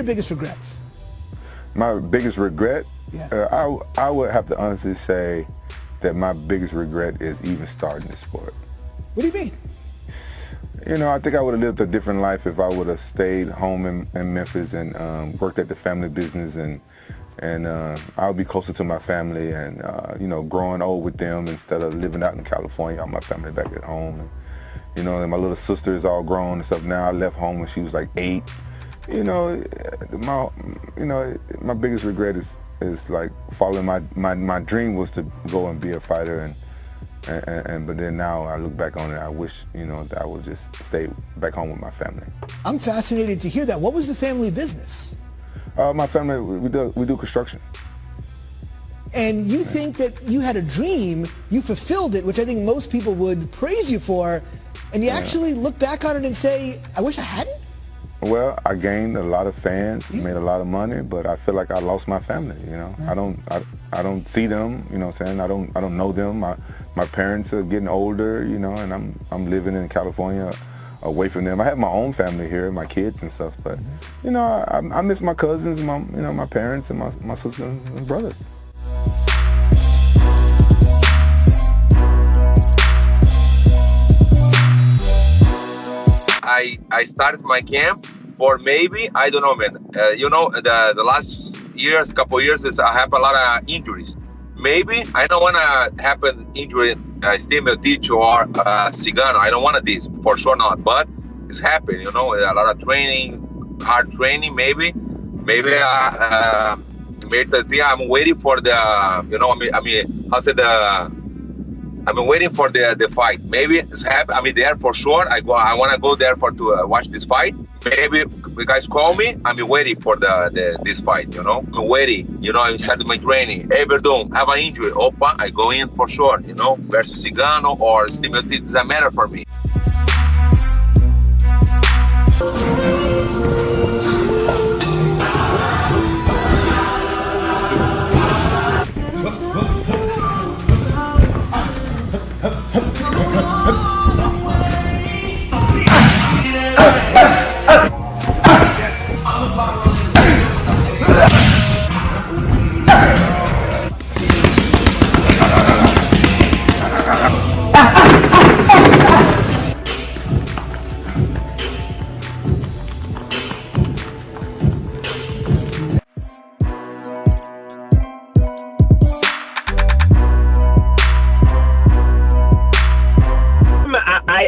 biggest regrets? My biggest regret? Yeah. I would have to honestly say that my biggest regret is even starting this sport. What do you mean? You know, I think I would have lived a different life if I would have stayed home in Memphis and worked at the family business, and I would be closer to my family and, you know, growing old with them instead of living out in California. All my family back at home. And, you know, and my little sister is all grown and stuff now. I left home when she was like 8. You know, my biggest regret is like following my dream was to go and be a fighter, but then now I look back on it, I wish, you know, that I would just stay back home with my family. I'm fascinated to hear that. What was the family business? My family, we do construction. And you think that you had a dream, you fulfilled it, which I think most people would praise you for, and you actually look back on it and say, I wish I hadn't? Well, I gained a lot of fans, made a lot of money, but I feel like I lost my family, you know. I don't see them, you know what I'm saying? I don't know them. My parents are getting older, you know, and I'm living in California away from them. I have my own family here, my kids and stuff, but you know, I miss my cousins, my parents and my sisters and brothers. I started my camp for maybe, I don't know, man. You know, the last years, couple years, I have a lot of injuries. Maybe I don't want to happen injury, stimul teach or Cigano. I don't want this, for sure not. But it's happened, you know, a lot of training, hard training. Maybe I'm waiting for the, you know, I'm waiting for the fight. Maybe it's happening. I mean, there for sure. I want to go there to watch this fight. Maybe you guys call me. I'm waiting for this fight. You know, I'm waiting. You know, I started my training. Ever don't have an injury? Opa, I go in for sure. You know, versus Cigano or stimulated doesn't matter for me.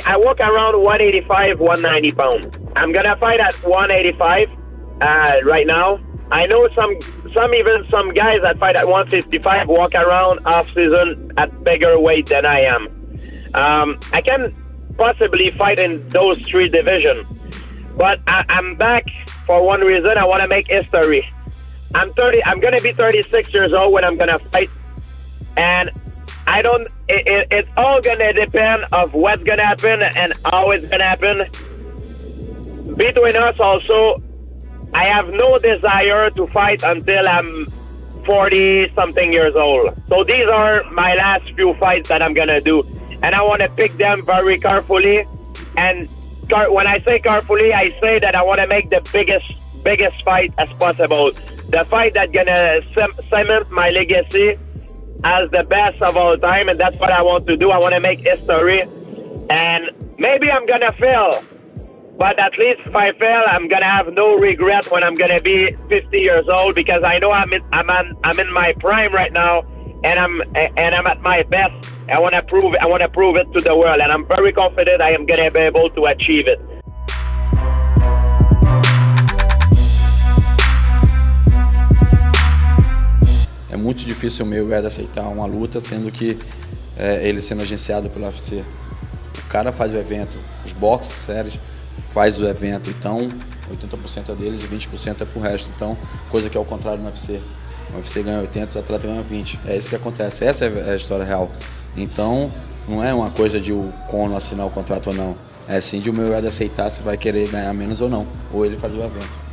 I walk around 185, 190 pounds. I'm gonna fight at 185 right now. I know some guys that fight at 155 walk around off season at bigger weight than I am. I can possibly fight in those 3 divisions, but I'm back for one reason. I want to make history. I'm gonna be 36 years old when I'm gonna fight, and it's all gonna depend of what's gonna happen and how it's gonna happen. Between us also, I have no desire to fight until I'm 40-something years old. So these are my last few fights that I'm gonna do, and I want to pick them very carefully. And when I say carefully, I say that I want to make the biggest fight as possible. The fight that's gonna cement my legacy as the best of all time, and that's what I want to do. I want to make history, and maybe I'm gonna fail, but at least if I fail, I'm gonna have no regret when I'm gonna be 50 years old, because I know I'm in my prime right now, and I'm at my best. I want to prove it to the world, and I'm very confident I am gonna be able to achieve it. É muito difícil o meu aceitar uma luta, sendo que ele sendo agenciado pelo UFC. O cara faz o evento, os boxes séries faz o evento, então 80% é deles e 20% é pro resto. Então, coisa que é o contrário no UFC. O UFC ganha 80, o atleta ganha 20. É isso que acontece, essa é a história real. Então, não é uma coisa de o Conor assinar o contrato ou não. É sim de o meu aceitar se vai querer ganhar menos ou não, ou ele fazer o evento.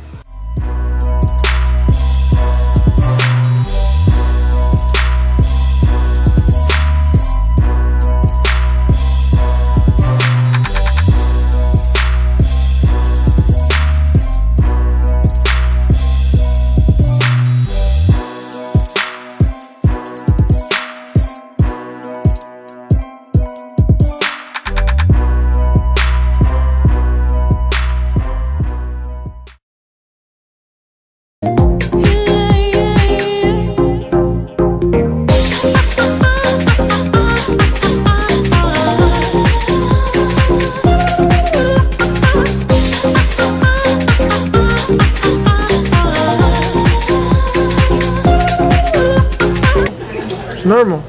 normal.